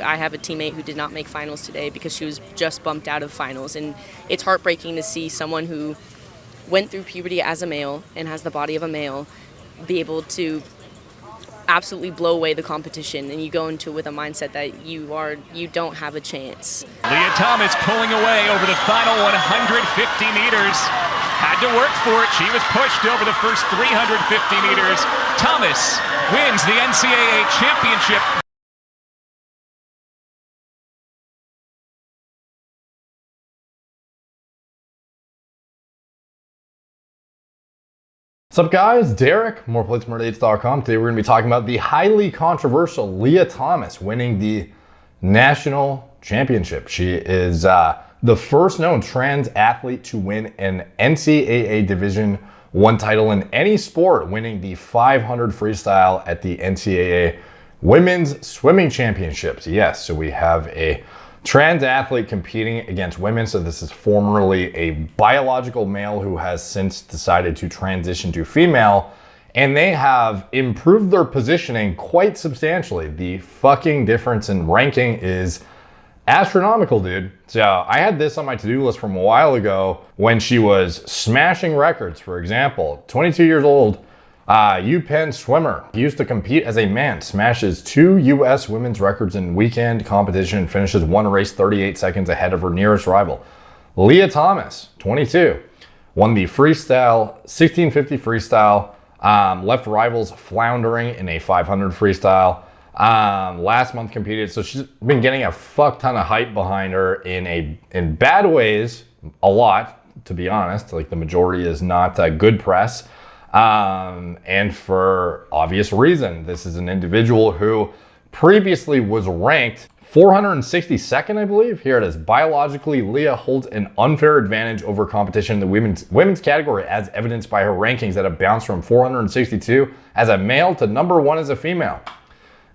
I have a teammate who did not make finals today because she was just bumped out of finals, and it's heartbreaking to see someone who went through puberty as a male and has the body of a male be able to absolutely blow away the competition, and you go into it with a mindset that you don't have a chance. Lia Thomas pulling away over the final 150 meters. Had to work for it. She was pushed over the first 350 meters. Thomas wins the NCAA championship. What's up guys, Derek, moreplates.com. Today we're going to be talking about the highly controversial Lia Thomas winning the national championship. She is the first known trans athlete to win an NCAA Division I title in any sport, winning the 500 freestyle at the NCAA Women's Swimming Championships. Yes, so we have a trans athlete competing against women. So this is formerly a biological male who has since decided to transition to female, and they have improved their positioning quite substantially. The fucking difference in ranking is astronomical, dude. So I had this on my to-do list from a while ago when she was smashing records. For example, 22 years old, UPenn swimmer, used to compete as a man, smashes 2 U.S. women's records in weekend competition and finishes one race 38 seconds ahead of her nearest rival. Lia Thomas, 22, won the freestyle 1650 freestyle, left rivals floundering in a 500 freestyle. Last month competed, so she's been getting a fuck ton of hype behind her in bad ways, a lot, to be honest. Like, the majority is not good press. And for obvious reason. This is an individual who previously was ranked 462nd, I believe. Here it is. Biologically, Lia holds an unfair advantage over competition in the women's category, as evidenced by her rankings that have bounced from 462 as a male to #1 as a female.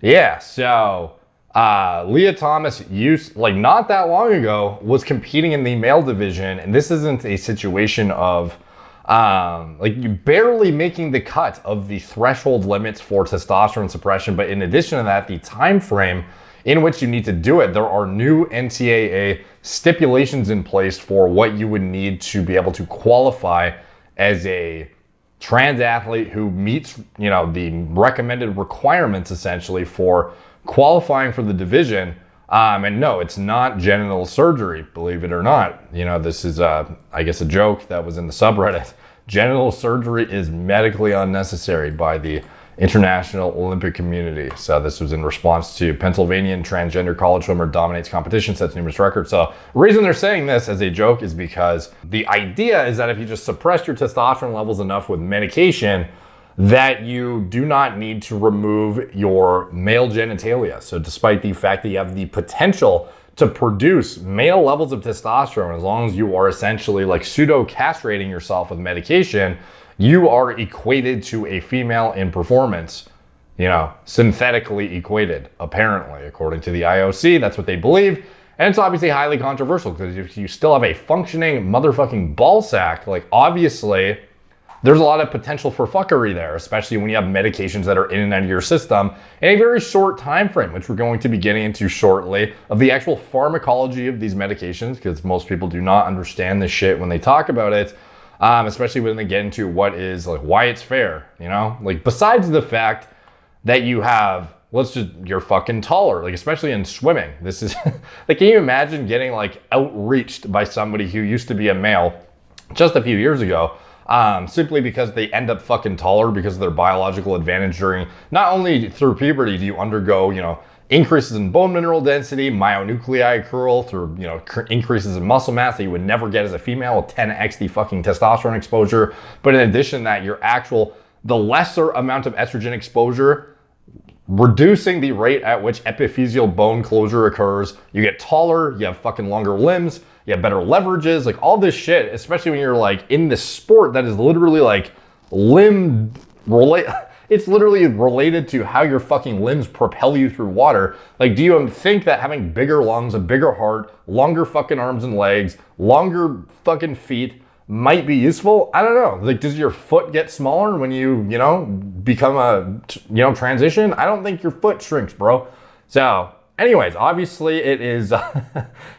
Yeah, so Lia Thomas not that long ago was competing in the male division, and this isn't a situation of you barely making the cut of the threshold limits for testosterone suppression. But in addition to that, the time frame in which you need to do it, there are new NCAA stipulations in place for what you would need to be able to qualify as a trans athlete who meets, the recommended requirements essentially for qualifying for the division. And no, it's not genital surgery, believe it or not. This is, I guess, a joke that was in the subreddit. Genital surgery is medically unnecessary by the international Olympic community. So this was in response to Pennsylvanian transgender college swimmer dominates competition, sets numerous records. So the reason they're saying this as a joke is because the idea is that if you just suppress your testosterone levels enough with medication, that you do not need to remove your male genitalia. So despite the fact that you have the potential to produce male levels of testosterone, as long as you are essentially like pseudo castrating yourself with medication, you are equated to a female in performance, synthetically equated, apparently, according to the IOC. That's what they believe. And it's obviously highly controversial because if you still have a functioning motherfucking ball sack, obviously there's a lot of potential for fuckery there, especially when you have medications that are in and out of your system in a very short time frame, which we're going to be getting into shortly, of the actual pharmacology of these medications, because most people do not understand this shit when they talk about it, especially when they get into what is, why it's fair, besides the fact that you have, you're fucking taller, especially in swimming. This is, can you imagine getting, outreached by somebody who used to be a male just a few years ago, simply because they end up fucking taller because of their biological advantage during, not only through puberty do you undergo, increases in bone mineral density, myonuclei accrual through, increases in muscle mass that you would never get as a female with 10x the fucking testosterone exposure. But in addition to that, the lesser amount of estrogen exposure, reducing the rate at which epiphyseal bone closure occurs. You get taller, you have fucking longer limbs, you have better leverages, all this shit, especially when you're in this sport that is literally limb related. It's literally related to how your fucking limbs propel you through water. Do you think that having bigger lungs, a bigger heart, longer fucking arms and legs, longer fucking feet might be useful? I don't know. Does your foot get smaller when you, become transition? I don't think your foot shrinks, bro. So anyways, obviously it is,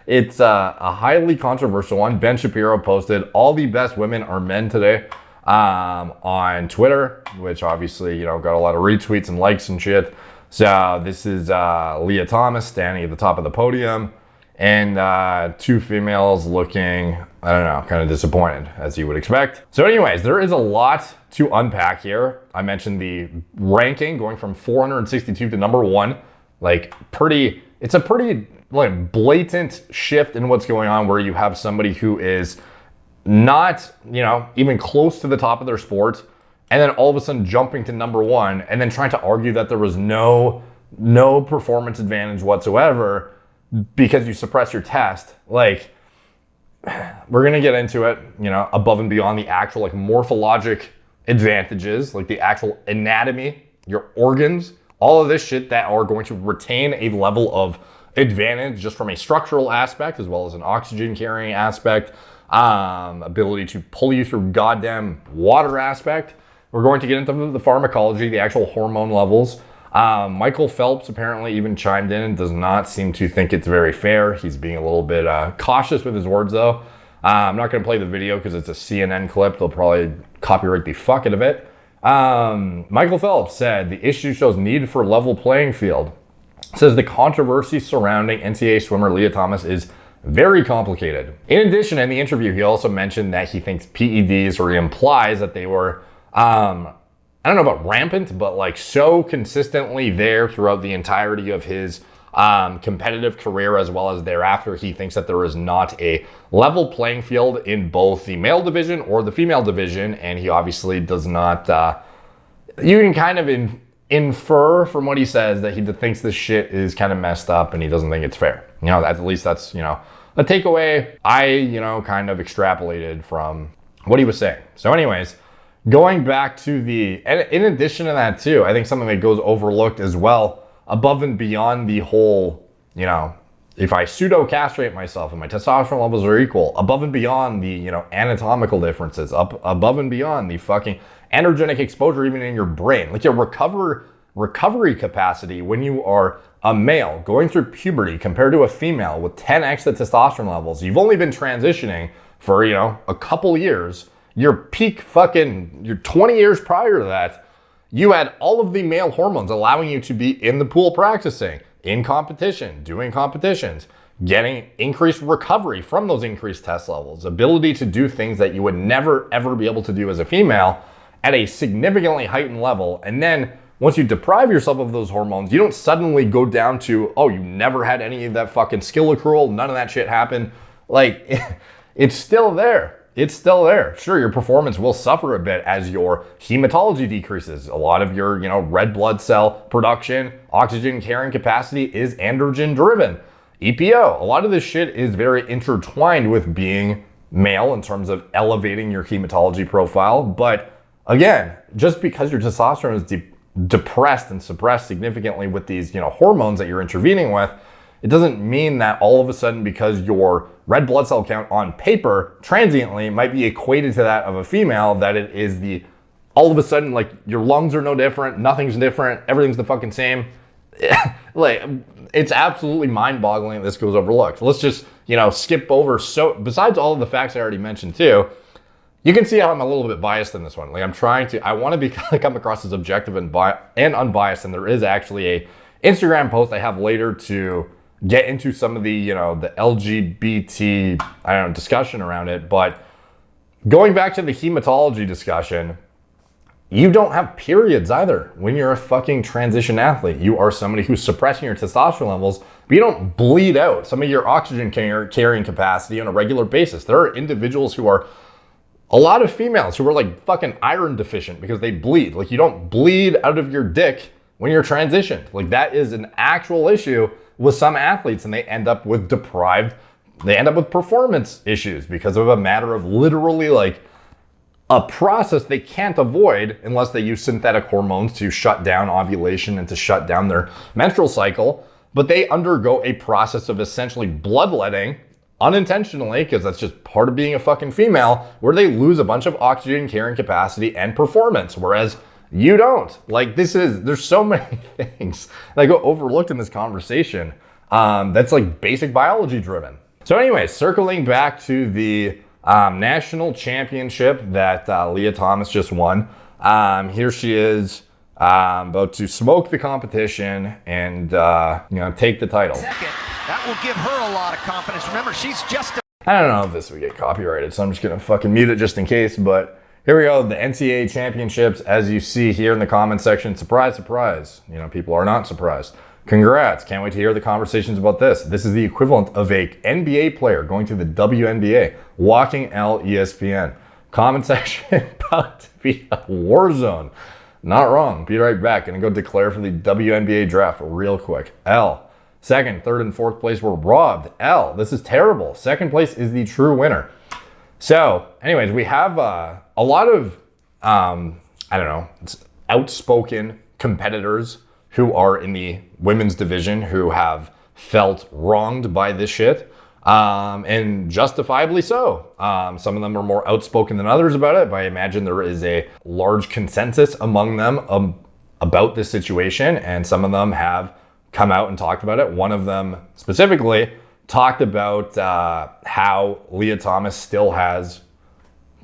it's a highly controversial one. Ben Shapiro posted all the best women are men today on Twitter, which obviously, you know, got a lot of retweets and likes and shit. So this is Lia Thomas standing at the top of the podium, and two females looking, I don't know, kind of disappointed, as you would expect. So anyways, there is a lot to unpack here. I mentioned the ranking going from 462 to number 1. Like, it's a pretty like blatant shift in what's going on, where you have somebody who is not, you know, even close to the top of their sport, and then all of a sudden jumping to number 1, and then trying to argue that there was no performance advantage whatsoever because you suppress your test. Like, we're gonna get into it, you know, above and beyond the actual like morphologic advantages, like the actual anatomy, your organs, all of this shit that are going to retain a level of advantage just from a structural aspect, as well as an oxygen carrying aspect, ability to pull you through goddamn water aspect. We're going to get into the pharmacology, the actual hormone levels. Michael Phelps apparently even chimed in and does not seem to think it's very fair. He's being a little bit cautious with his words, though. I'm not going to play the video because it's a CNN clip. They'll probably copyright the fuck out of it. Michael Phelps said the issue shows need for level playing field. Says the controversy surrounding NCAA swimmer Lia Thomas is very complicated. In addition, in the interview, he also mentioned that he thinks PEDs, or he implies that they were, I don't know about rampant, but like so consistently there throughout the entirety of his competitive career, as well as thereafter. He thinks that there is not a level playing field in both the male division or the female division, and he obviously does not, you can kind of infer from what he says that he thinks this shit is kind of messed up and he doesn't think it's fair. You know, at least that's, you know, a takeaway I, you know, kind of extrapolated from what he was saying. So anyways, going back to in addition to that too, I think something that goes overlooked as well, above and beyond the whole, you know, if I pseudo castrate myself and my testosterone levels are equal, above and beyond the, you know, anatomical differences, above and beyond the fucking androgenic exposure even in your brain, like your recovery capacity when you are a male going through puberty compared to a female with 10x the testosterone levels. You've only been transitioning for, you know, a couple years. Your peak your 20 years prior to that, you had all of the male hormones allowing you to be in the pool practicing, in competition, doing competitions, getting increased recovery from those increased test levels, ability to do things that you would never, ever be able to do as a female at a significantly heightened level. And then once you deprive yourself of those hormones, you don't suddenly go down to, oh, you never had any of that fucking skill accrual, none of that shit happened. Like, it's still there. It's still there. Sure, your performance will suffer a bit as your hematology decreases. A lot of your, you know, red blood cell production, oxygen carrying capacity is androgen driven. EPO, a lot of this shit is very intertwined with being male in terms of elevating your hematology profile. But again, just because your testosterone is depressed and suppressed significantly with these, you know, hormones that you're intervening with, it doesn't mean that all of a sudden, because your red blood cell count on paper transiently might be equated to that of a female, that it is all of a sudden, like, your lungs are no different, nothing's different, everything's the fucking same. Like, it's absolutely mind-boggling that this goes overlooked. Let's just, you know, skip over. So besides all of the facts I already mentioned too, you can see how I'm a little bit biased in this one. Like, I want to be come across as objective and unbiased, and there is actually a Instagram post I have later to get into some of the, you know, the LGBT, I don't know, discussion around it. But going back to the hematology discussion, you don't have periods either when you're a fucking transition athlete. You are somebody who's suppressing your testosterone levels, but you don't bleed out some of your oxygen carrying capacity on a regular basis. There are individuals who are, a lot of females who are like fucking iron deficient because they bleed. Like, you don't bleed out of your dick when you're transitioned. Like, that is an actual issue with some athletes, and they end up with performance issues because of a matter of literally like a process they can't avoid unless they use synthetic hormones to shut down ovulation and to shut down their menstrual cycle. But they undergo a process of essentially bloodletting unintentionally, because that's just part of being a fucking female, where they lose a bunch of oxygen carrying capacity and performance, whereas you don't. Like, there's so many things that go overlooked in this conversation. That's like basic biology driven. So anyways, circling back to the national championship that Lia Thomas just won. Here she is about to smoke the competition and take the title. Second, that will give her a lot of confidence. Remember, she's just I don't know if this would get copyrighted, so I'm just gonna fucking mute it just in case, but here we go, the NCAA championships, as you see here in the comment section. Surprise, surprise. People are not surprised. Congrats, can't wait to hear the conversations about this. This is the equivalent of a NBA player going to the WNBA, walking ESPN. Comment section about to be a war zone. Not wrong, be right back. Gonna go declare for the WNBA draft real quick. L. Second, third, and fourth place were robbed. L. This is terrible. Second place is the true winner. So, anyways, we have a lot of, outspoken competitors who are in the women's division who have felt wronged by this shit, and justifiably so. Some of them are more outspoken than others about it, but I imagine there is a large consensus among them about this situation, and some of them have come out and talked about it. One of them specifically talked about how Lia Thomas still has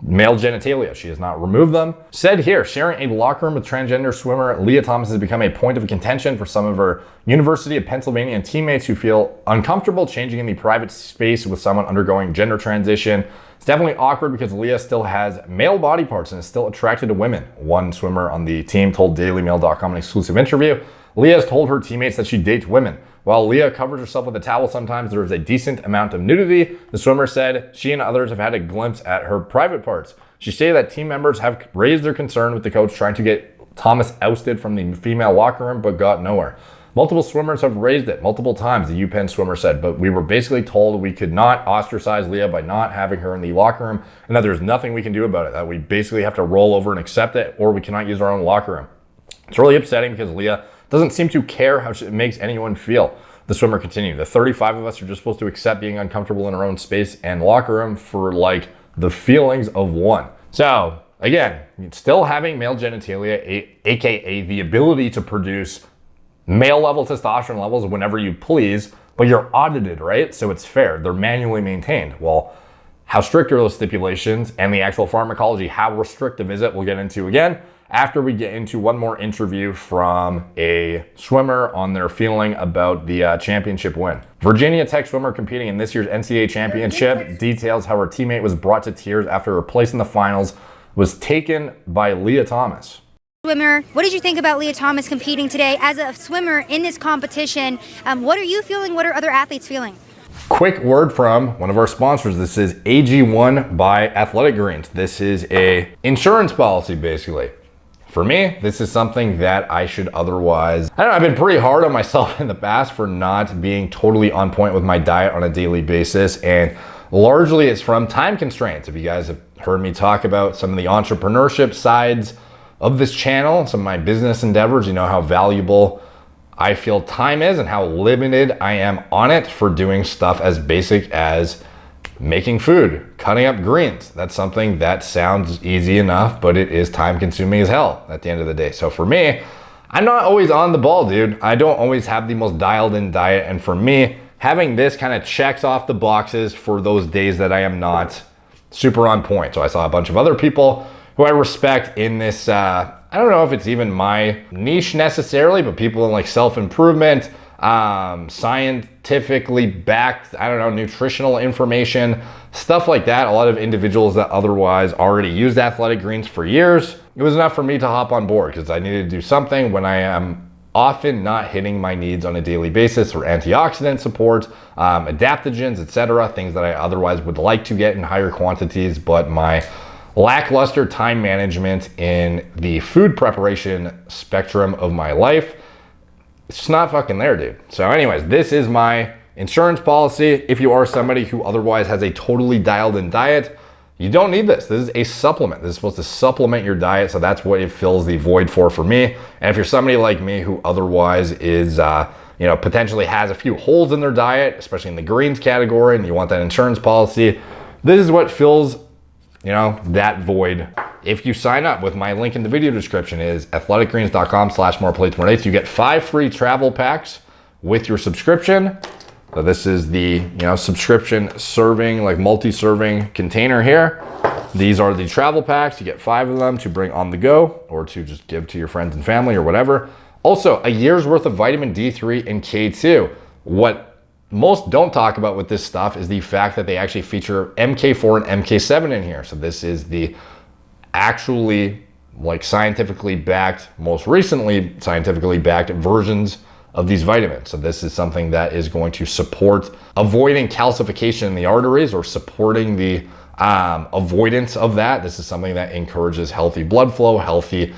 male genitalia. She has not removed them. Said here, sharing a locker room with transgender swimmer Lia Thomas has become a point of contention for some of her University of Pennsylvania teammates who feel uncomfortable changing in the private space with someone undergoing gender transition. It's definitely awkward because Lia still has male body parts and is still attracted to women. One swimmer on the team told DailyMail.com in an exclusive interview. Lia has told her teammates that she dates women. While Lia covers herself with a towel sometimes, there is a decent amount of nudity. The swimmer said she and others have had a glimpse at her private parts. She stated that team members have raised their concern with the coach trying to get Thomas ousted from the female locker room, but got nowhere. Multiple swimmers have raised it multiple times, the UPenn swimmer said, but we were basically told we could not ostracize Lia by not having her in the locker room, and that there's nothing we can do about it, that we basically have to roll over and accept it, or we cannot use our own locker room. It's really upsetting because Lia doesn't seem to care how it makes anyone feel. The swimmer continued, the 35 of us are just supposed to accept being uncomfortable in our own space and locker room for like the feelings of one. So again, still having male genitalia, aka the ability to produce male level testosterone levels whenever you please, but you're audited, right? So it's fair, they're manually maintained. Well, how strict are those stipulations and the actual pharmacology, how restrictive is it? We'll get into again after we get into one more interview from a swimmer on their feeling about the championship win. Virginia Tech swimmer competing in this year's NCAA championship details how her teammate was brought to tears after her place in the finals was taken by Lia Thomas. Swimmer, what did you think about Lia Thomas competing today as a swimmer in this competition? What are you feeling? What are other athletes feeling? Quick word from one of our sponsors. This is AG1 by Athletic Greens. This is a insurance policy, basically. For me, this is something that I should otherwise, I've been pretty hard on myself in the past for not being totally on point with my diet on a daily basis, and largely it's from time constraints. If you guys have heard me talk about some of the entrepreneurship sides of this channel, some of my business endeavors, you know how valuable I feel time is and how limited I am on it for doing stuff as basic as making food, cutting up greens. That's something that sounds easy enough, but it is time consuming as hell at the end of the day. So for me, I'm not always on the ball, dude. I don't always have the most dialed in diet. And for me, having this kind of checks off the boxes for those days that I am not super on point. So I saw a bunch of other people who I respect in this, I don't know if it's even my niche necessarily, but people in like self-improvement, scientifically backed, nutritional information, stuff like that. A lot of individuals that otherwise already used Athletic Greens for years. It was enough for me to hop on board because I needed to do something when I am often not hitting my needs on a daily basis for antioxidant support, adaptogens, etc., things that I otherwise would like to get in higher quantities, but my lackluster time management in the food preparation spectrum of my life, it's just not fucking there, dude. So anyways, this is my insurance policy. If you are somebody who otherwise has a totally dialed in diet, you don't need this. This is a supplement. This is supposed to supplement your diet. So that's what it fills the void for me. And if you're somebody like me who otherwise is, potentially has a few holes in their diet, especially in the greens category, and you want that insurance policy, this is what fills that void. If you sign up with my link in the video description is athleticgreens.com/moreplates, more dates, you get 5 free travel packs with your subscription. So this is the, subscription serving, like multi-serving container here. These are the travel packs. You get 5 of them to bring on the go or to just give to your friends and family or whatever. Also, a year's worth of vitamin D3 and K2. What most don't talk about with this stuff is the fact that they actually feature MK4 and MK7 in here. So this is the actually like scientifically backed, most recently scientifically backed versions of these vitamins. So this is something that is going to support avoiding calcification in the arteries or supporting the avoidance of that. This is something that encourages healthy blood flow, healthy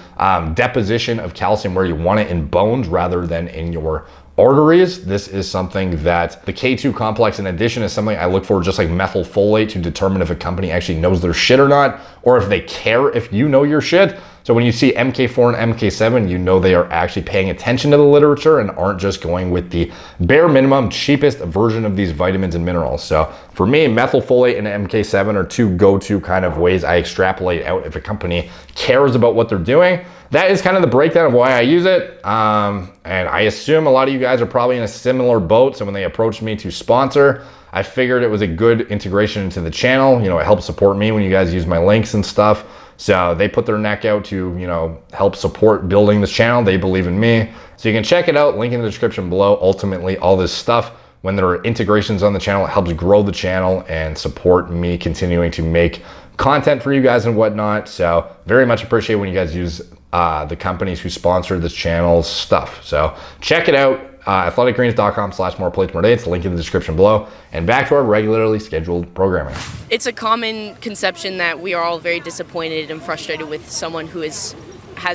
deposition of calcium where you want it in bones rather than in your arteries. This is something that the K2 complex in addition is something I look for, just like methylfolate, to determine if a company actually knows their shit or not, or if they care if you know your shit. So when you see MK4 and MK7, you know they are actually paying attention to the literature and aren't just going with the bare minimum, cheapest version of these vitamins and minerals. So for me, methylfolate and MK7 are two go-to kind of ways I extrapolate out if a company cares about what they're doing. That is kind of the breakdown of why I use it. And I assume a lot of you guys are probably in a similar boat. So when they approached me to sponsor, I figured it was a good integration into the channel. It helps support me when you guys use my links and stuff. So they put their neck out to, help support building this channel. They believe in me. So you can check it out, link in the description below. Ultimately, all this stuff, when there are integrations on the channel, it helps grow the channel and support me continuing to make content for you guys and whatnot. So very much appreciate when you guys use the companies who sponsor this channel's stuff. So check it out. athleticgreens.com/moreplates, link in the description below. And back to our regularly scheduled programming. It's a common conception that we are all very disappointed and frustrated with someone who has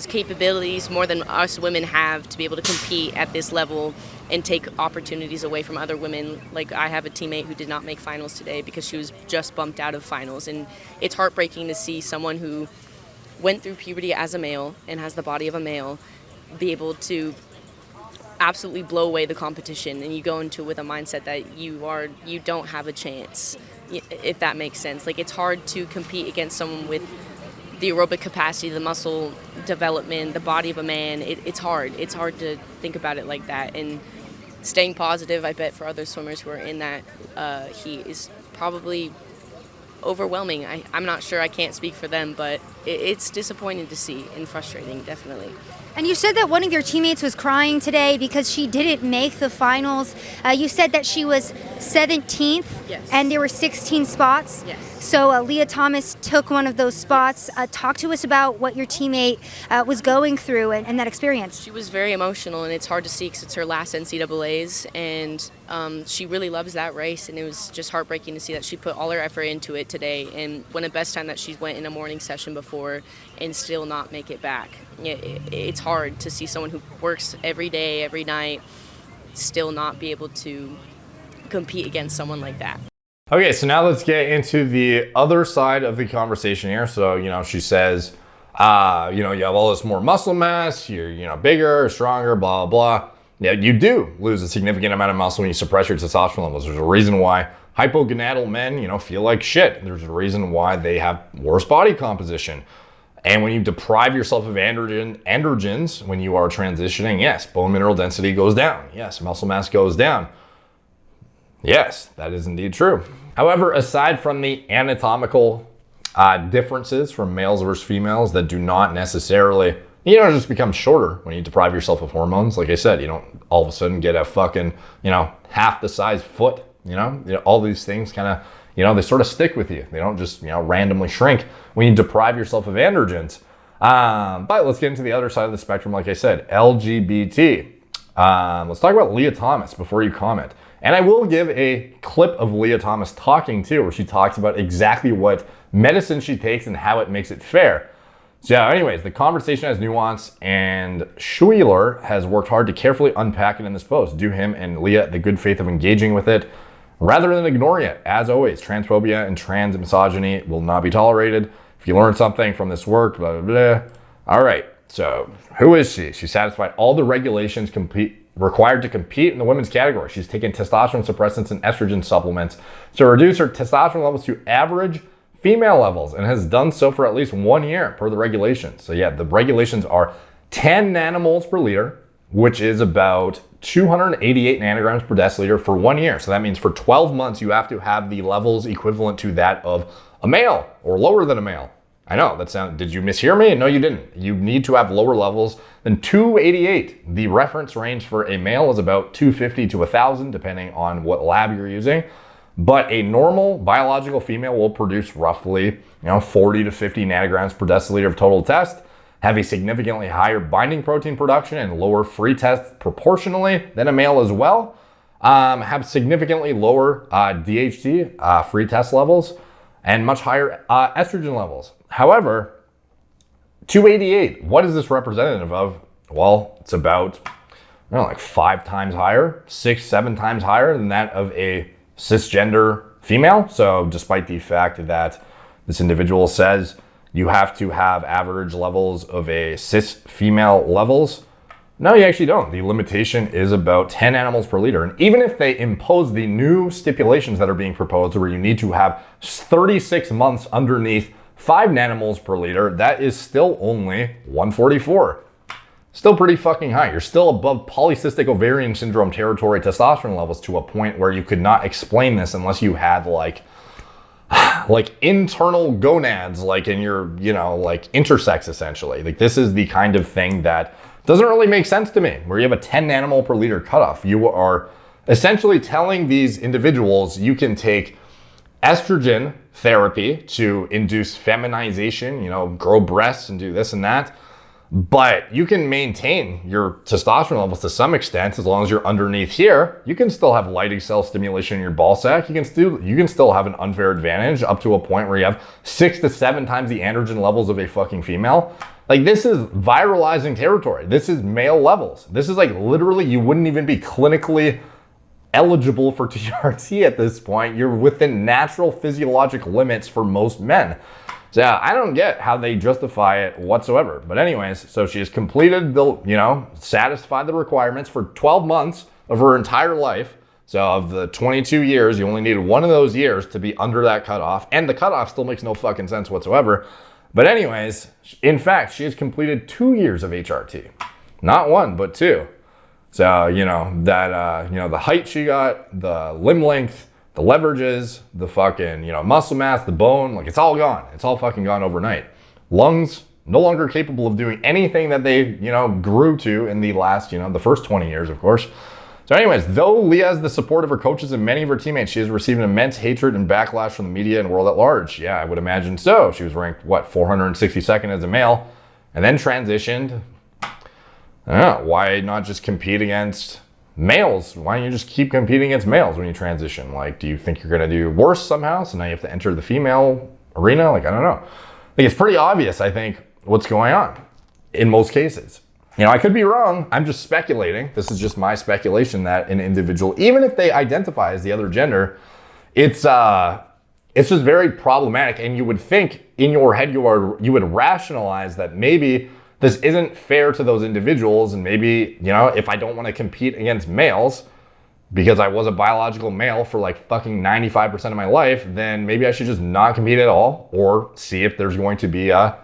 capabilities more than us women have to be able to compete at this level and take opportunities away from other women. Like, I have a teammate who did not make finals today because she was just bumped out of finals, and it's heartbreaking to see someone who went through puberty as a male and has the body of a male be able to absolutely blow away the competition, and you go into it with a mindset that you don't have a chance, if that makes sense. Like, it's hard to compete against someone with the aerobic capacity, the muscle development, the body of a man. It's hard to think about it like that, and staying positive, I bet, for other swimmers who are in that heat is probably overwhelming. I'm not sure, I can't speak for them, but it's disappointing to see and frustrating, definitely. And you said that one of your teammates was crying today because she didn't make the finals. You said that she was 17th, yes, and there were 16 spots. Yes. So Lia Thomas took one of those spots. Talk to us about what your teammate was going through and that experience. She was very emotional, and it's hard to see because it's her last NCAAs, and she really loves that race, and it was just heartbreaking to see that she put all her effort into it today, and when the best time that she went in a morning session before and still not make it back. It's hard to see someone who works every day, every night, still not be able to compete against someone like that. Okay, so now let's get into the other side of the conversation here. So, she says, you have all this more muscle mass, you're, bigger, stronger, blah, blah, blah. Yeah, you do lose a significant amount of muscle when you suppress your testosterone levels. There's a reason why hypogonadal men, feel like shit. There's a reason why they have worse body composition. And when you deprive yourself of androgens when you are transitioning, yes, bone mineral density goes down. Yes, muscle mass goes down. Yes, that is indeed true. However, aside from the anatomical differences from males versus females that do not necessarily, just become shorter when you deprive yourself of hormones. Like I said, you don't all of a sudden get a fucking, half the size foot, all these things kind of, they sort of stick with you. They don't just, randomly shrink when you deprive yourself of androgens. But let's get into the other side of the spectrum. Like I said, LGBT. Let's talk about Lia Thomas before you comment. And I will give a clip of Lia Thomas talking too, where she talks about exactly what medicine she takes and how it makes it fair. So anyways, the conversation has nuance, and Schuler has worked hard to carefully unpack it in this post. Do him and Lia the good faith of engaging with it rather than ignoring it. As always, transphobia and trans misogyny will not be tolerated. If you learn something from this work, blah, blah, blah. All right, so who is she? She satisfied all the regulations required to compete in the women's category. She's taken testosterone suppressants and estrogen supplements to reduce her testosterone levels to average female levels, and has done so for at least 1 year per the regulations. So yeah, the regulations are 10 nanomoles per liter, which is about 288 nanograms per deciliter for 1 year. So that means for 12 months, you have to have the levels equivalent to that of a male or lower than a male. I know did you mishear me? No, you didn't. You need to have lower levels than 288. The reference range for a male is about 250 to 1,000, depending on what lab you're using. But a normal biological female will produce roughly, 40 to 50 nanograms per deciliter of total test, have a significantly higher binding protein production and lower free test proportionally than a male as well, have significantly lower DHT, free test levels, and much higher estrogen levels. However, 288, what is this representative of? Well, it's about like 5 times higher, 6, 7 times higher than that of a cisgender female. So despite the fact that this individual says you have to have average levels of a cis female levels, no, you actually don't. The limitation is about 10 nanomoles per liter. And even if they impose the new stipulations that are being proposed where you need to have 36 months underneath 5 nanomoles per liter, that is still only 144. Still pretty fucking high. You're still above polycystic ovarian syndrome territory testosterone levels to a point where you could not explain this unless you had like internal gonads, like in your, like intersex essentially. Like this is the kind of thing that doesn't really make sense to me, where you have a 10 nanomole per liter cutoff. You are essentially telling these individuals you can take estrogen therapy to induce feminization, grow breasts and do this and that. But you can maintain your testosterone levels to some extent as long as you're underneath here. You can still have Leydig cell stimulation in your ball sack. You can still have an unfair advantage up to a point where you have 6 to 7 times the androgen levels of a fucking female. Like this is viralizing territory. This is male levels. This is like literally you wouldn't even be clinically eligible for TRT at this point. You're within natural physiologic limits for most men. So yeah, I don't get how they justify it whatsoever. But anyways, so she has completed satisfied the requirements for 12 months of her entire life. So of the 22 years, you only needed one of those years to be under that cutoff. And the cutoff still makes no fucking sense whatsoever. But anyways, in fact, she has completed 2 years of HRT. Not 1, but 2. So, the height she got, the limb length, the leverages, the fucking, muscle mass, the bone, like it's all gone. It's all fucking gone overnight. Lungs, no longer capable of doing anything that they, grew to in the last, the first 20 years, of course. So anyways, though Lia has the support of her coaches and many of her teammates, she has received immense hatred and backlash from the media and world at large. Yeah, I would imagine so. She was ranked, 462nd as a male and then transitioned. I don't know, why not just compete against males? Why don't you just keep competing against males when you transition? Like, do you think you're going to do worse somehow? So now you have to enter the female arena? Like, I don't know. Like, it's pretty obvious, I think, what's going on in most cases. I could be wrong. I'm just speculating. This is just my speculation that an individual, even if they identify as the other gender, it's just very problematic. And you would think in your head, you would rationalize that maybe this isn't fair to those individuals. And maybe, if I don't want to compete against males because I was a biological male for like fucking 95% of my life, then maybe I should just not compete at all or see if there's going to be a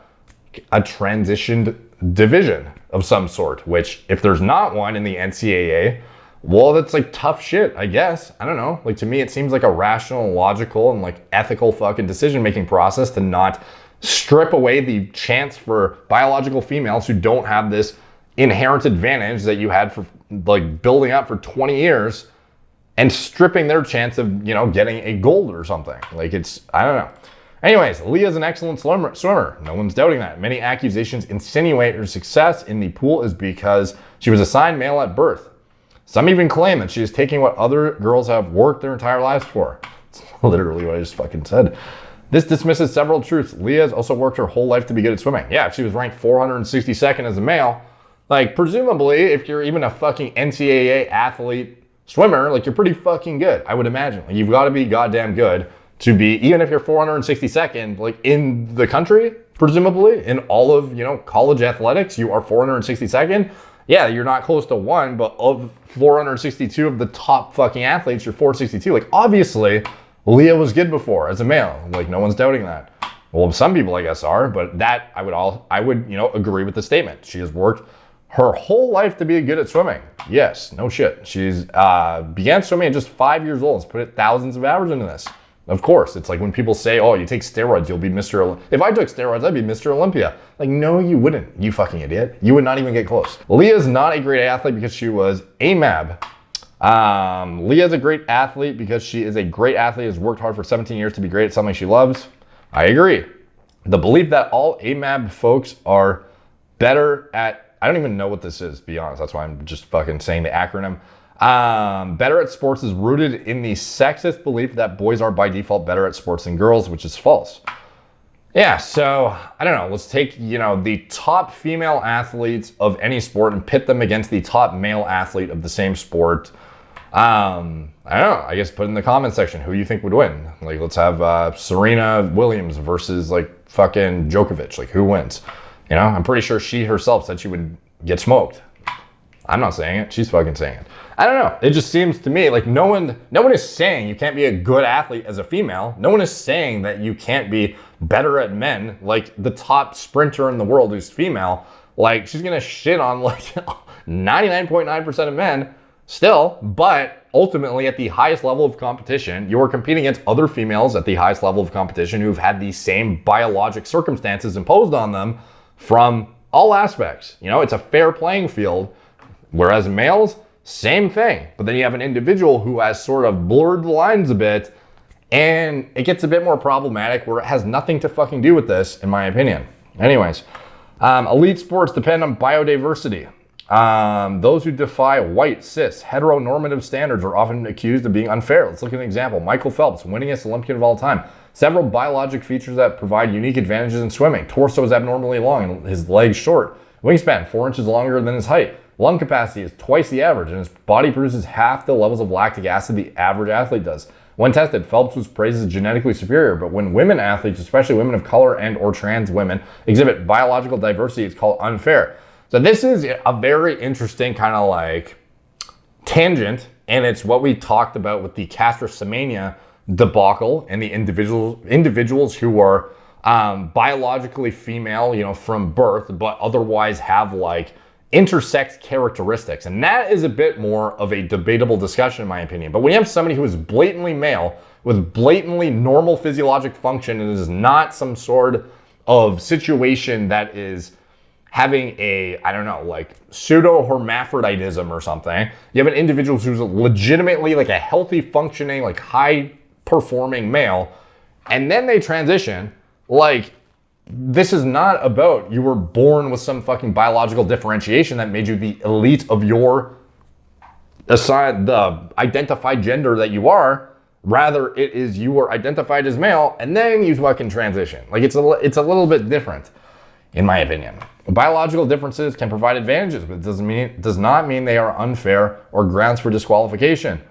transitioned division of some sort, which if there's not one in the NCAA, well, that's like tough shit, I guess. I don't know. Like to me, it seems like a rational, logical, and like ethical fucking decision-making process to not strip away the chance for biological females who don't have this inherent advantage that you had for like building up for 20 years and stripping their chance of, getting a gold or something. Like I don't know. Anyways, Lia's an excellent swimmer. No one's doubting that. Many accusations insinuate her success in the pool is because she was assigned male at birth. Some even claim that she is taking what other girls have worked their entire lives for. It's literally what I just fucking said. This dismisses several truths. Lia has also worked her whole life to be good at swimming. Yeah, if she was ranked 462nd as a male, like presumably if you're even a fucking NCAA athlete swimmer, like you're pretty fucking good, I would imagine. Like, you've got to be goddamn good to be, even if you're 462nd, like in the country, presumably in all of, college athletics, you are 462nd. Yeah, you're not close to 1, but of 462 of the top fucking athletes, you're 462. Like obviously, Lia was good before as a male. Like no one's doubting that. Well, some people I guess are, but that I would agree with the statement. She has worked her whole life to be good at swimming. Yes, no shit. She's began swimming at just 5 years old. Has put thousands of hours into this. Of course, it's like when people say, oh, you take steroids, you'll be Mr. If I took steroids, I'd be Mr. Olympia. Like, no, you wouldn't, you fucking idiot. You would not even get close. Leah's not a great athlete because she was AMAB. Leah's a great athlete because she is a great athlete, has worked hard for 17 years to be great at something she loves. I agree. The belief that all AMAB folks are better at, I don't even know what this is, to be honest. That's why I'm just fucking saying the acronym. Better at sports is rooted in the sexist belief that boys are by default better at sports than girls, which is false. Yeah, so I don't know. Let's take, the top female athletes of any sport and pit them against the top male athlete of the same sport. I don't know. I guess put in the comment section who you think would win. Like, let's have Serena Williams versus like fucking Djokovic. Like, who wins? I'm pretty sure she herself said she would get smoked. I'm not saying it. She's fucking saying it. I don't know. It just seems to me like no one is saying you can't be a good athlete as a female. No one is saying that you can't be better at men. Like the top sprinter in the world who's female, like she's going to shit on like 99.9% of men still. But ultimately at the highest level of competition, you are competing against other females at the highest level of competition who've had the same biologic circumstances imposed on them from all aspects. It's a fair playing field. Whereas males, same thing. But then you have an individual who has sort of blurred the lines a bit, and it gets a bit more problematic where it has nothing to fucking do with this, in my opinion. Anyways, elite sports depend on biodiversity. Those who defy white, cis, heteronormative standards are often accused of being unfair. Let's look at an example. Michael Phelps, winningest Olympian of all time. Several biologic features that provide unique advantages in swimming. Torso is abnormally long and his legs short. Wingspan, 4 inches longer than his height. Lung capacity is twice the average, and his body produces half the levels of lactic acid the average athlete does. When tested, Phelps was praised as genetically superior, but when women athletes, especially women of color and or trans women, exhibit biological diversity, it's called unfair. So this is a very interesting kind of like tangent, and it's what we talked about with the castrosomania debacle and the individuals who are biologically female, from birth, but otherwise have like intersex characteristics. And that is a bit more of a debatable discussion in my opinion. But when you have somebody who is blatantly male with blatantly normal physiologic function and is not some sort of situation that is having a, I don't know, like pseudo-hermaphroditism or something, you have an individual who's legitimately like a healthy functioning, like high performing male, and then they transition, like, this is not about you were born with some fucking biological differentiation that made you the elite of your the identified gender that you are. Rather, it is you were identified as male and then you fucking transition. Like it's a little bit different, in my opinion. Biological differences can provide advantages, but it does not mean they are unfair or grounds for disqualification.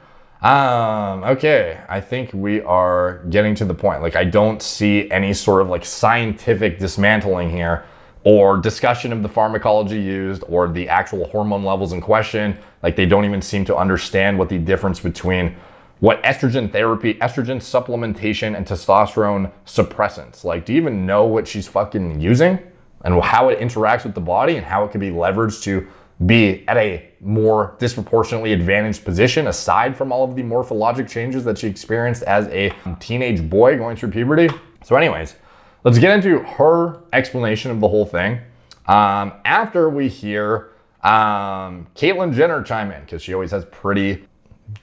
Okay, I think we are getting to the point. Like, I don't see any sort of like scientific dismantling here or discussion of the pharmacology used or the actual hormone levels in question. Like, they don't even seem to understand what the difference between what estrogen therapy, estrogen supplementation, and testosterone suppressants. Like, do you even know what she's fucking using and how it interacts with the body and how it can be leveraged to be at a more disproportionately advantaged position aside from all of the morphologic changes that she experienced as a teenage boy going through puberty? So anyways, let's get into her explanation of the whole thing after we hear Caitlyn Jenner chime in, because she always has pretty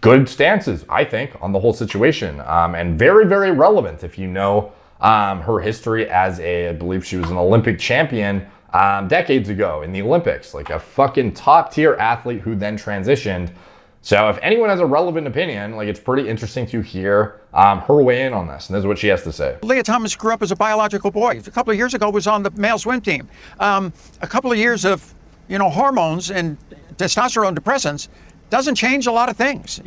good stances, I think, on the whole situation, and very, very relevant if you know her history as I believe she was an Olympic champion decades ago in the Olympics, like a fucking top tier athlete who then transitioned. So if anyone has a relevant opinion, like, it's pretty interesting to hear her weigh in on this. And this is what she has to say. Lia Thomas grew up as a biological boy. A couple of years ago was on the male swim team. A couple of years of, hormones and testosterone depressants doesn't change a lot of things.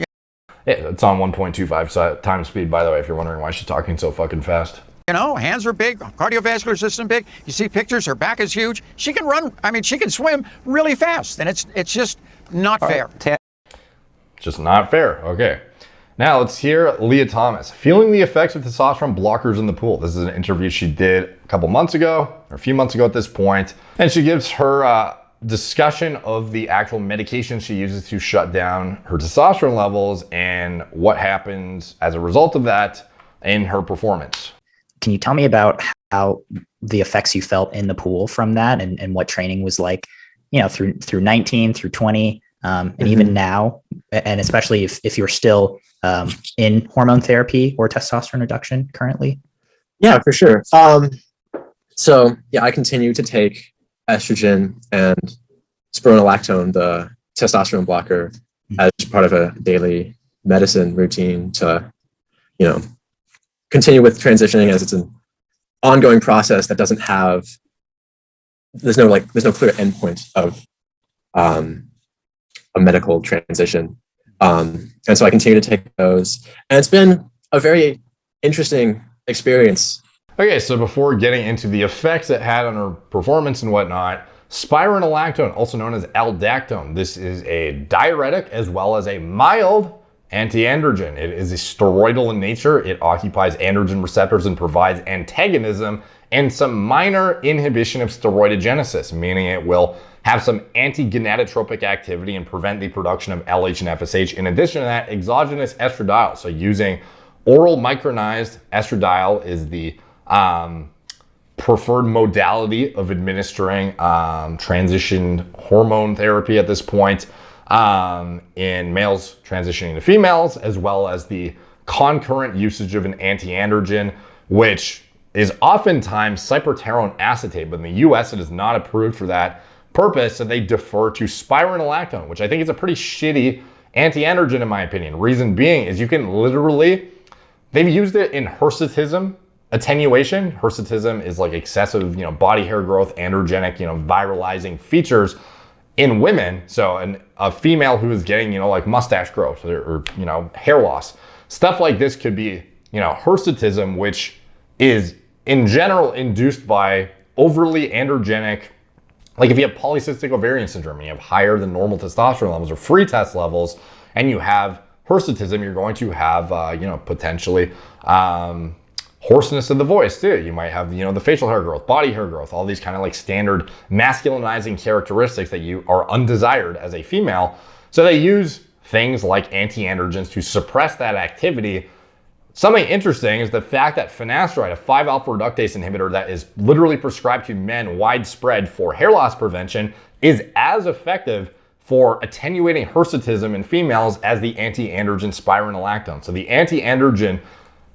Yeah, it's on 1.25 times speed, by the way, if you're wondering why she's talking so fucking fast. Hands are big, cardiovascular system big. You see pictures, her back is huge. She can run, she can swim really fast, and it's just not fair. Just not fair. Okay. Now let's hear Lia Thomas. Feeling the effects of testosterone blockers in the pool. This is an interview she did a couple months ago, or a few months ago at this point, and she gives her discussion of the actual medication she uses to shut down her testosterone levels and what happens as a result of that in her performance. Can you tell me about how the effects you felt in the pool from that, and what training was like, through 19, through 20, and even now, and especially if you're still in hormone therapy or testosterone reduction currently? Yeah, for sure. So yeah, I continue to take estrogen and spironolactone, the testosterone blocker, as part of a daily medicine routine to, continue with transitioning, as it's an ongoing process that doesn't have, there's no clear endpoint of a medical transition. And so I continue to take those, and it's been a very interesting experience. Okay, so before getting into the effects it had on her performance and whatnot, spironolactone, also known as aldactone, this is a diuretic as well as a mild antiandrogen. It is a steroidal in nature. It occupies androgen receptors and provides antagonism and some minor inhibition of steroidogenesis, meaning it will have some anti-gonadotropic activity and prevent the production of LH and FSH. In addition to that, exogenous estradiol. So using oral micronized estradiol is the preferred modality of administering transition hormone therapy at this point in males transitioning to females, as well as the concurrent usage of an antiandrogen, which is oftentimes cyperterone acetate, but in the US it is not approved for that purpose, so they defer to spironolactone, which I think is a pretty shitty antiandrogen in my opinion. Reason being is you can literally, they've used it in hirsutism attenuation. Hirsutism is like excessive, body hair growth, androgenic, viralizing features in women. So a female who is getting, like mustache growth or hair loss, stuff like this could be, hirsutism, which is in general induced by overly androgenic, like if you have polycystic ovarian syndrome and you have higher than normal testosterone levels or free test levels, and you have hirsutism, you're going to have, potentially hoarseness of the voice too. You might have, the facial hair growth, body hair growth, all these kind of like standard masculinizing characteristics that you are undesired as a female. So they use things like antiandrogens to suppress that activity. Something interesting is the fact that finasteride, a 5-alpha reductase inhibitor that is literally prescribed to men widespread for hair loss prevention, is as effective for attenuating hirsutism in females as the anti-androgen spironolactone. So the anti-androgen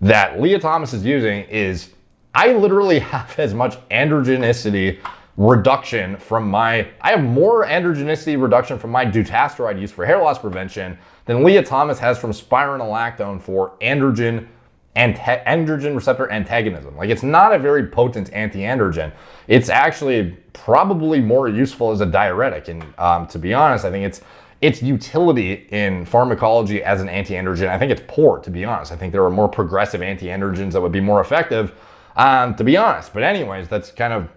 that Lia Thomas is using is, I literally have as much androgenicity reduction from I have more androgenicity reduction from my dutasteride use for hair loss prevention than Lia Thomas has from spironolactone for androgen receptor antagonism. Like, it's not a very potent anti-androgen. It's actually probably more useful as a diuretic. And to be honest, I think its utility in pharmacology as an anti-androgen, I think it's poor, to be honest. I think there are more progressive anti-androgens that would be more effective, to be honest. But anyways, that's kind of,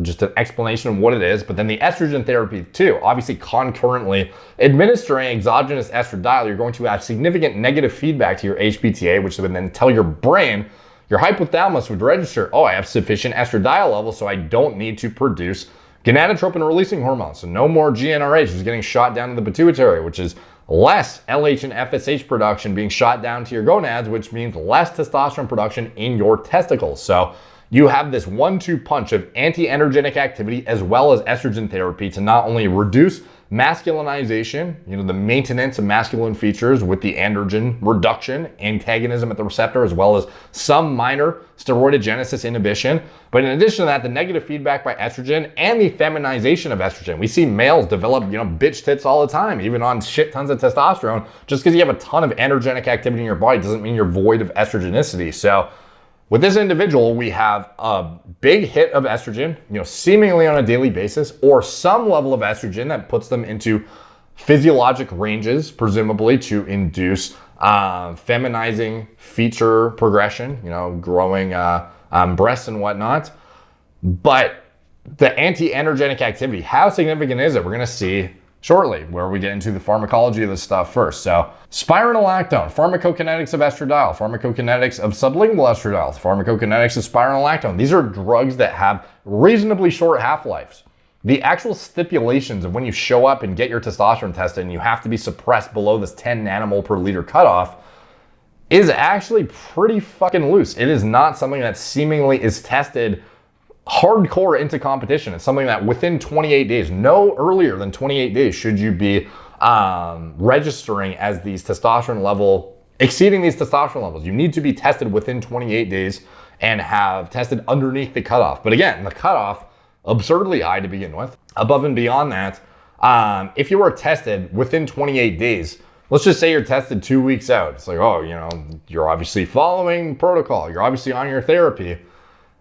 just an explanation of what it is. But then the estrogen therapy too, obviously concurrently administering exogenous estradiol, you're going to have significant negative feedback to your HPTA, which would then tell your brain, your hypothalamus would register, oh, I have sufficient estradiol levels, so I don't need to produce gonadotropin releasing hormones. So no more GnRH is getting shot down to the pituitary, which is less LH and FSH production being shot down to your gonads, which means less testosterone production in your testicles. So you have this 1-2 punch of anti-androgenic activity as well as estrogen therapy to not only reduce masculinization, the maintenance of masculine features with the androgen reduction, antagonism at the receptor, as well as some minor steroidogenesis inhibition. But in addition to that, the negative feedback by estrogen and the feminization of estrogen. We see males develop, bitch tits all the time, even on shit tons of testosterone. Just because you have a ton of androgenic activity in your body doesn't mean you're void of estrogenicity. So with this individual, we have a big hit of estrogen, seemingly on a daily basis, or some level of estrogen that puts them into physiologic ranges, presumably to induce feminizing feature progression, growing breasts and whatnot. But the anti-androgenic activity, how significant is it? We're going to see shortly, where we get into the pharmacology of this stuff first. So spironolactone, pharmacokinetics of estradiol, pharmacokinetics of sublingual estradiol, pharmacokinetics of spironolactone. These are drugs that have reasonably short half-lives. the actual stipulations of when you show up and get your testosterone tested and you have to be suppressed below this 10 nanomole per liter cutoff is actually pretty fucking loose. It is not something that seemingly is tested hardcore into competition. It's something that within 28 days, no earlier than 28 days, should you be registering as these testosterone level, exceeding these testosterone levels. You need to be tested within 28 days and have tested underneath the cutoff. But again, the cutoff, absurdly high to begin with. Above and beyond that, if you were tested within 28 days, let's just say you're tested 2 weeks out. It's like, oh, you know, you're obviously following protocol. You're obviously on your therapy.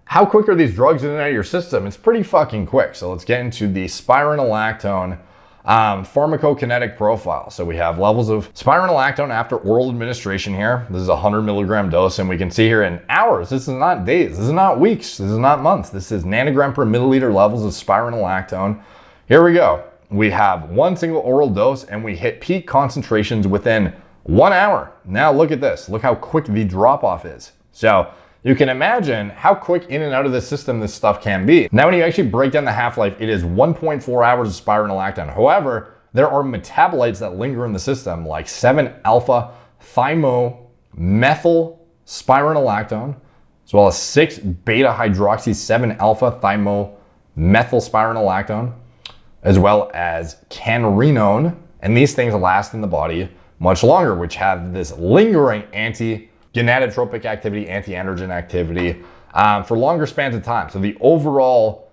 How quick are these drugs in and out of your system? It's pretty fucking quick. So let's get into the spironolactone pharmacokinetic profile. So we have levels of spironolactone after oral administration here. This is a 100 milligram dose, and we can see here in hours. This is not days. This is not weeks. This is not months. This is nanogram per milliliter levels of spironolactone. Here we go. We have one single oral dose, and we hit peak concentrations within 1 hour. Now look at this. Look how quick the drop-off is. So you can imagine how quick in and out of the system this stuff can be. Now, when you actually break down the half-life, it is 1.4 hours of spironolactone. However, there are metabolites that linger in the system, like 7-alpha thiomethyl spironolactone, as well as 6-beta hydroxy 7-alpha thiomethyl spironolactone, as well as canrenone. And these things last in the body much longer, which have this lingering gonatotropic activity, anti-androgen activity for longer spans of time. So the overall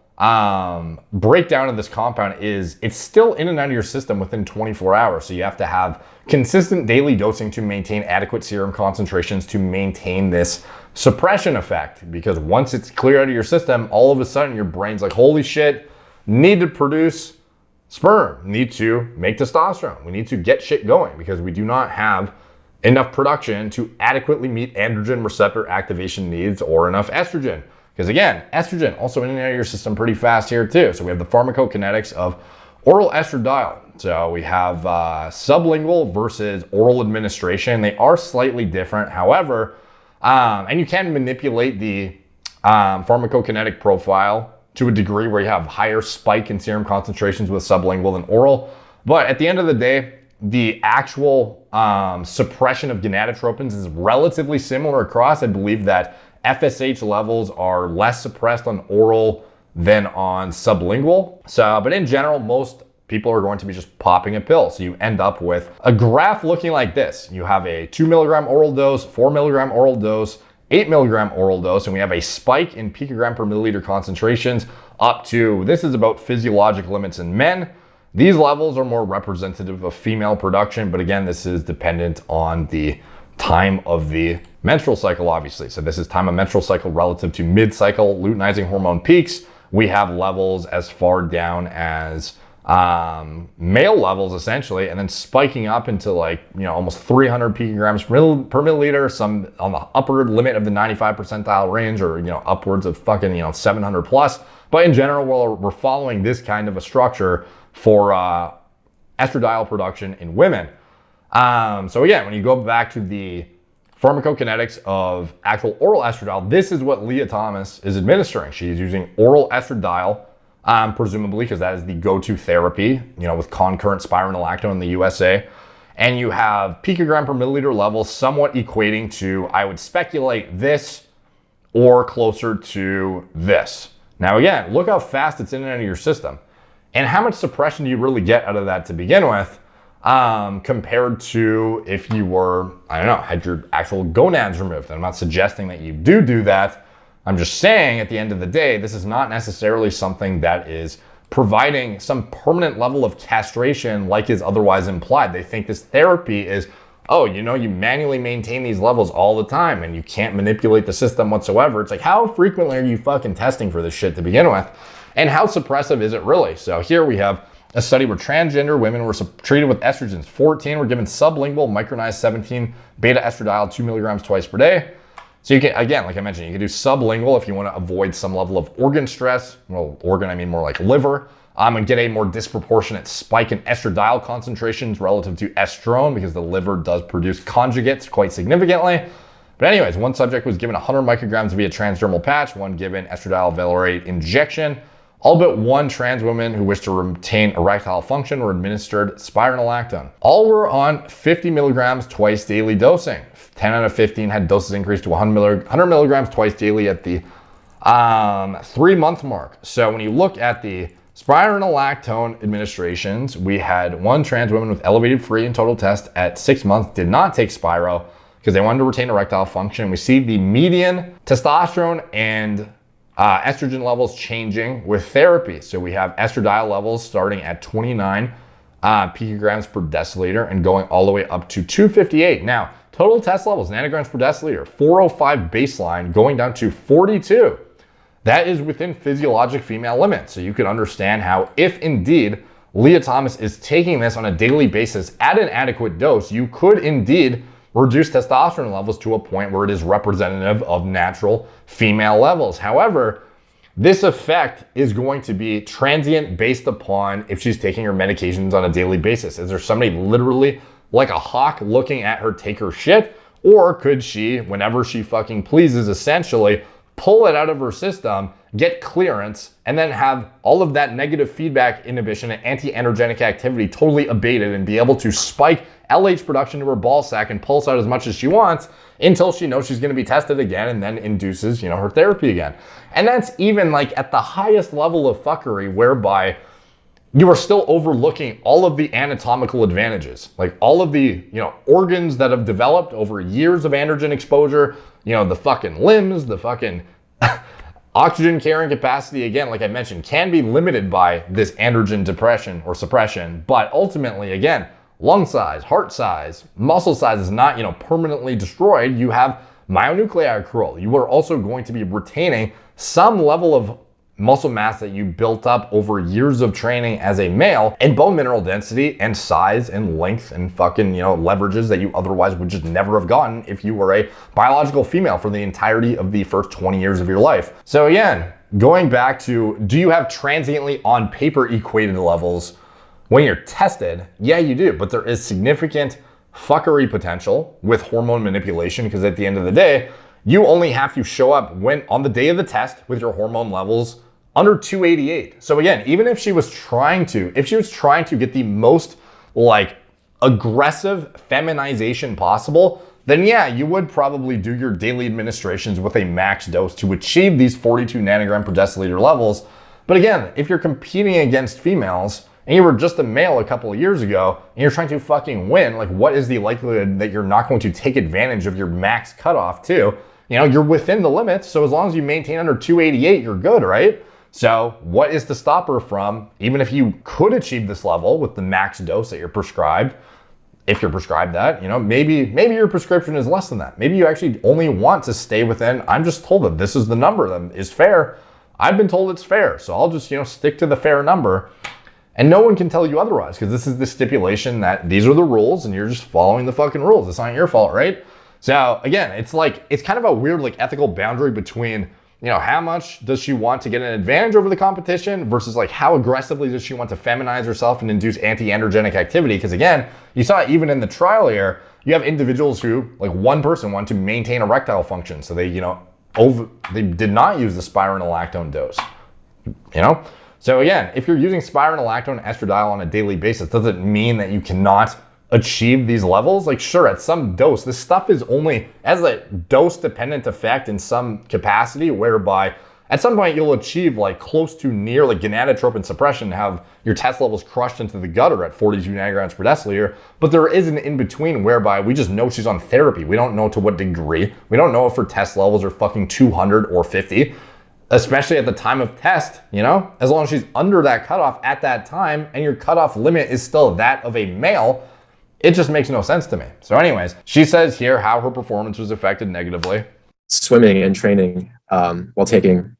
breakdown of this compound is it's still in and out of your system within 24 hours. So you have to have consistent daily dosing to maintain adequate serum concentrations to maintain this suppression effect. Because once it's clear out of your system, all of a sudden your brain's like, holy shit, need to produce sperm, need to make testosterone. We need to get shit going because we do not have enough production to adequately meet androgen receptor activation needs or enough estrogen. Because again, estrogen also in and out of your system pretty fast here too. So we have the pharmacokinetics of oral estradiol. So we have sublingual versus oral administration. They are slightly different. However, and you can manipulate the pharmacokinetic profile to a degree where you have higher spike in serum concentrations with sublingual than oral. But at the end of the day, the actual suppression of gonadotropins is relatively similar across. I believe that FSH levels are less suppressed on oral than on sublingual. So, but in general, most people are going to be just popping a pill. So you end up with a graph looking like this. You have a 2 milligram oral dose, 4 milligram oral dose, 8 milligram oral dose, and we have a spike in picogram per milliliter concentrations up to, this is about physiologic limits in men. These levels are more representative of female production, but again, this is dependent on the time of the menstrual cycle, obviously. So this is time of menstrual cycle relative to mid-cycle luteinizing hormone peaks. We have levels as far down as male levels, essentially, and then spiking up into like, you know, almost 300 picograms per milliliter, some on the upper limit of the 95 percentile range, or, you know, upwards of fucking, you know, 700 plus. But in general, we're following this kind of a structure for estradiol production in women. So again, when you go back to the pharmacokinetics of actual oral estradiol, this is what Lia Thomas is administering. She's using oral estradiol, presumably because that is the go-to therapy, you know, with concurrent spironolactone in the USA. And you have picogram per milliliter levels somewhat equating to, I would speculate, this or closer to this. Now again, look how fast it's in and out of your system. And how much suppression do you really get out of that to begin with, compared to if you were, I don't know, had your actual gonads removed. And I'm not suggesting that you do that. I'm just saying at the end of the day, this is not necessarily something that is providing some permanent level of castration like is otherwise implied. They think this therapy is, oh, you know, you manually maintain these levels all the time and you can't manipulate the system whatsoever. It's like, how frequently are you fucking testing for this shit to begin with? And how suppressive is it really? So here we have a study where transgender women were treated with estrogens. 14 were given sublingual micronized 17 beta estradiol 2 milligrams twice per day. So you can, again, like I mentioned, you can do sublingual if you want to avoid some level of organ stress. Well, organ, I mean more like liver. And get a more disproportionate spike in estradiol concentrations relative to estrone because the liver does produce conjugates quite significantly. But anyways, one subject was given 100 micrograms via transdermal patch, one given estradiol valerate injection. All but one trans women who wished to retain erectile function were administered spironolactone. All were on 50 milligrams twice daily dosing. 10 out of 15 had doses increased to 100 milligrams twice daily at the 3-month mark. So when you look at the spironolactone administrations, we had one trans woman with elevated free and total test at 6 months did not take spiro because they wanted to retain erectile function. We see the median testosterone and estrogen levels changing with therapy. So we have estradiol levels starting at 29 picograms per deciliter and going all the way up to 258. Now, total test levels, nanograms per deciliter, 405 baseline going down to 42. That is within physiologic female limits. So you can understand how, if indeed Lia Thomas is taking this on a daily basis at an adequate dose, you could indeed reduce testosterone levels to a point where it is representative of natural female levels. However, this effect is going to be transient based upon if she's taking her medications on a daily basis. Is there somebody literally like a hawk looking at her take her shit? Or could she, whenever she fucking pleases, essentially pull it out of her system, get clearance, and then have all of that negative feedback inhibition and anti-androgenic activity totally abated and be able to spike LH production to her ball sack and pulse out as much as she wants until she knows she's going to be tested again and then induces, her therapy again. And that's even like at the highest level of fuckery, whereby you are still overlooking all of the anatomical advantages, like all of the, organs that have developed over years of androgen exposure, the fucking limbs, the fucking oxygen carrying capacity, again, like I mentioned, can be limited by this androgen depression or suppression. But ultimately, again, lung size, heart size, muscle size is not, permanently destroyed. You have myonuclei accrual. You are also going to be retaining some level of muscle mass that you built up over years of training as a male, and bone mineral density and size and length and fucking, leverages that you otherwise would just never have gotten if you were a biological female for the entirety of the first 20 years of your life. So again, going back to, do you have transiently on paper equated levels when you're tested? Yeah, you do, but there is significant fuckery potential with hormone manipulation, because at the end of the day, you only have to show up when on the day of the test with your hormone levels under 288. So again, even if she was trying to get the most aggressive feminization possible, then yeah, you would probably do your daily administrations with a max dose to achieve these 42 nanogram per deciliter levels. But again, if you're competing against females and you were just a male a couple of years ago and you're trying to fucking win, what is the likelihood that you're not going to take advantage of your max cutoff too? You're within the limits, so as long as you maintain under 288, you're good, right? So what is to stop her from, even if you could achieve this level with the max dose that you're prescribed, if you're prescribed that, maybe your prescription is less than that. Maybe you actually only want to stay within, I'm just told that this is the number that is fair. I've been told it's fair, so I'll just, stick to the fair number. And no one can tell you otherwise, because this is the stipulation that these are the rules and you're just following the fucking rules. It's not your fault, right? So again, it's kind of a weird ethical boundary between, how much does she want to get an advantage over the competition versus how aggressively does she want to feminize herself and induce anti-androgenic activity? Because again, you saw even in the trial here, you have individuals who, one person wanted to maintain erectile function. So they, they did not use the spironolactone dose, So again, if you're using spironolactone and estradiol on a daily basis, does it mean that you cannot achieve these levels? Sure, at some dose, this stuff is only as a dose dependent effect in some capacity, whereby at some point you'll achieve close to near gonadotropin suppression, have your test levels crushed into the gutter at 42 nanograms per deciliter. But there is an in-between whereby we just know she's on therapy. We don't know to what degree. We don't know if her test levels are fucking 200 or 50, especially at the time of test, as long as she's under that cutoff at that time and your cutoff limit is still that of a male, it just makes no sense to me. So anyways, she says here how her performance was affected negatively. Swimming and training while taking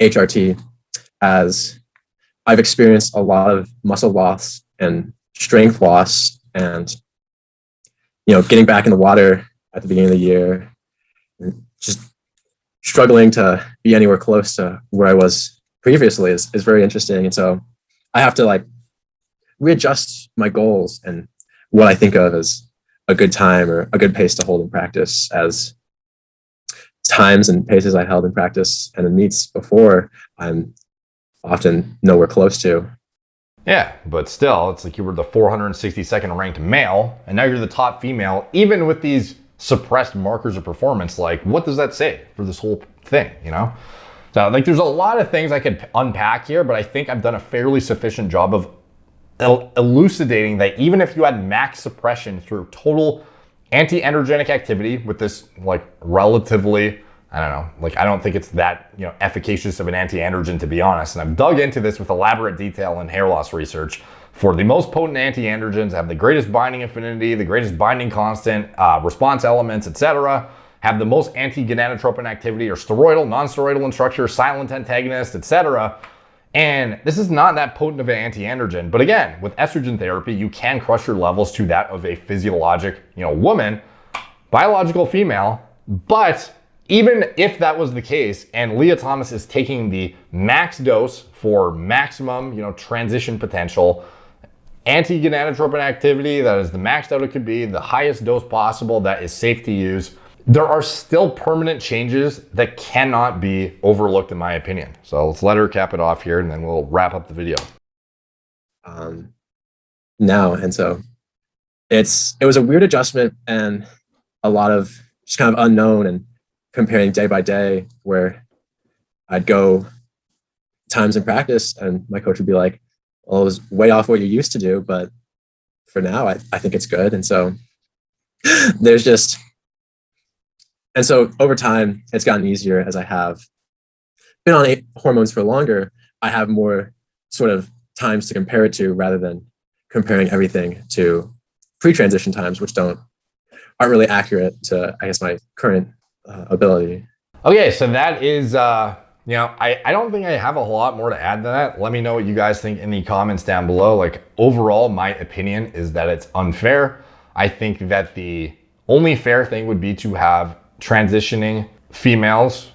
HRT, as I've experienced a lot of muscle loss and strength loss, and getting back in the water at the beginning of the year, and just struggling to be anywhere close to where I was previously is very interesting. And so I have to readjust my goals and what I think of as a good time or a good pace to hold in practice, as times and paces I held in practice and in meets before, I'm often nowhere close to. Yeah, but still, it's like you were the 462nd ranked male, and now you're the top female, even with these suppressed markers of performance. Like, what does that say for this whole thing, you know? So, like, there's a lot of things I could unpack here, but I think I've done a fairly sufficient job of elucidating that even if you had max suppression through total anti-androgenic activity with this, like, relatively, I don't know, like, I don't think it's that, you know, efficacious of an anti-androgen, to be honest. And I've dug into this with elaborate detail in hair loss research. For the most potent anti-androgens, have the greatest binding affinity, the greatest binding constant, response elements, etc., have the most anti-gonadotropin activity, or steroidal, non-steroidal in structure, silent antagonist, etc. And this is not that potent of an anti-androgen. But again, with estrogen therapy, you can crush your levels to that of a physiologic, you know, woman, biological female. But even if that was the case, and Lia Thomas is taking the max dose for maximum, you know, transition potential, anti-gonadotropin activity that is the maxed out it could be, the highest dose possible that is safe to use, there are still permanent changes that cannot be overlooked, in my opinion. So let's let her cap it off here, and then we'll wrap up the video. Now, and so it was a weird adjustment and a lot of just kind of unknown and comparing day by day, where I'd go times in practice and my coach would be like, well, it was way off what you used to do, but for now, I think it's good. And so and so over time, it's gotten easier as I have been on hormones for longer. I have more sort of times to compare it to, rather than comparing everything to pre-transition times, which aren't really accurate to, I guess, my current ability. Okay, so that is, you know, I don't think I have a whole lot more to add to that. Let me know what you guys think in the comments down below. Like, overall, my opinion is that it's unfair. I think that the only fair thing would be to have transitioning females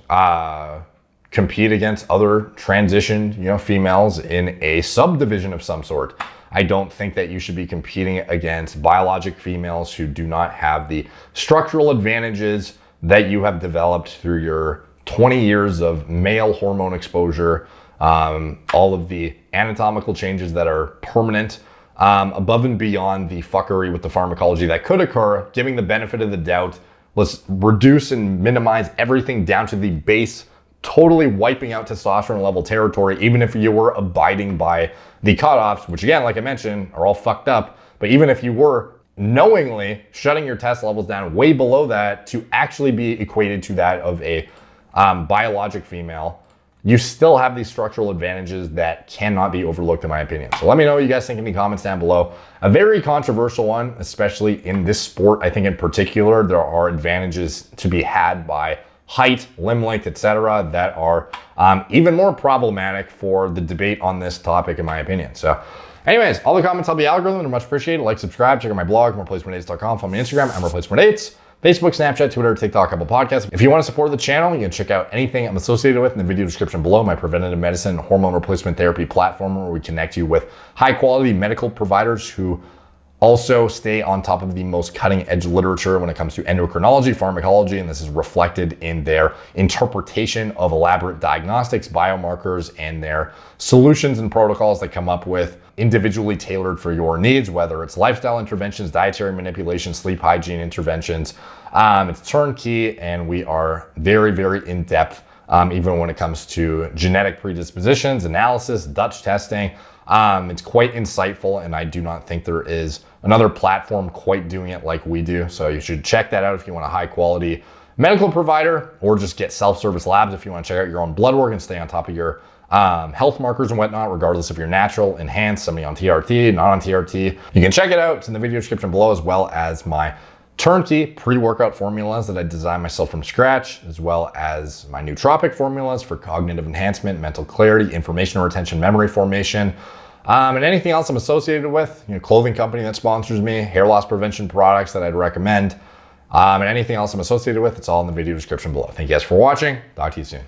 compete against other transitioned, you know, females in a subdivision of some sort. I don't think that you should be competing against biologic females who do not have the structural advantages that you have developed through your 20 years of male hormone exposure, all of the anatomical changes that are permanent, above and beyond the fuckery with the pharmacology that could occur. Giving the benefit of the doubt, let's reduce and minimize everything down to the base, totally wiping out testosterone level territory, even if you were abiding by the cutoffs, which again, like I mentioned, are all fucked up. But even if you were knowingly shutting your test levels down way below that to actually be equated to that of a biologic female, you still have these structural advantages that cannot be overlooked, in my opinion. So let me know what you guys think in the comments down below. A very controversial one, especially in this sport. I think in particular, there are advantages to be had by height, limb length, etc., that are even more problematic for the debate on this topic, in my opinion. So anyways, all the comments help the algorithm, they're much appreciated. Like, subscribe, check out my blog, moreplacement8s.com, follow me on Instagram, I'm replacement8s. Facebook, Snapchat, Twitter, TikTok, Apple Podcasts. If you want to support the channel, you can check out anything I'm associated with in the video description below. My preventative medicine and hormone replacement therapy platform, where we connect you with high quality medical providers who also stay on top of the most cutting edge literature when it comes to endocrinology, pharmacology, and this is reflected in their interpretation of elaborate diagnostics, biomarkers, and their solutions and protocols that come up with individually tailored for your needs, whether it's lifestyle interventions, dietary manipulation, sleep hygiene interventions. It's turnkey, and we are very, very in-depth, even when it comes to genetic predispositions, analysis, Dutch testing. It's quite insightful, and I do not think there is another platform quite doing it like we do. So you should check that out if you want a high quality medical provider, or just get self-service labs if you want to check out your own blood work and stay on top of your health markers and whatnot, regardless if you're natural, enhanced, somebody on TRT, not on TRT. You can check it out. It's in the video description below, as well as my turnkey pre-workout formulas that I designed myself from scratch, as well as my nootropic formulas for cognitive enhancement, mental clarity, information retention, memory formation, and anything else I'm associated with, you know, clothing company that sponsors me, hair loss prevention products that I'd recommend, and anything else I'm associated with, it's all in the video description below. Thank you guys for watching. Talk to you soon.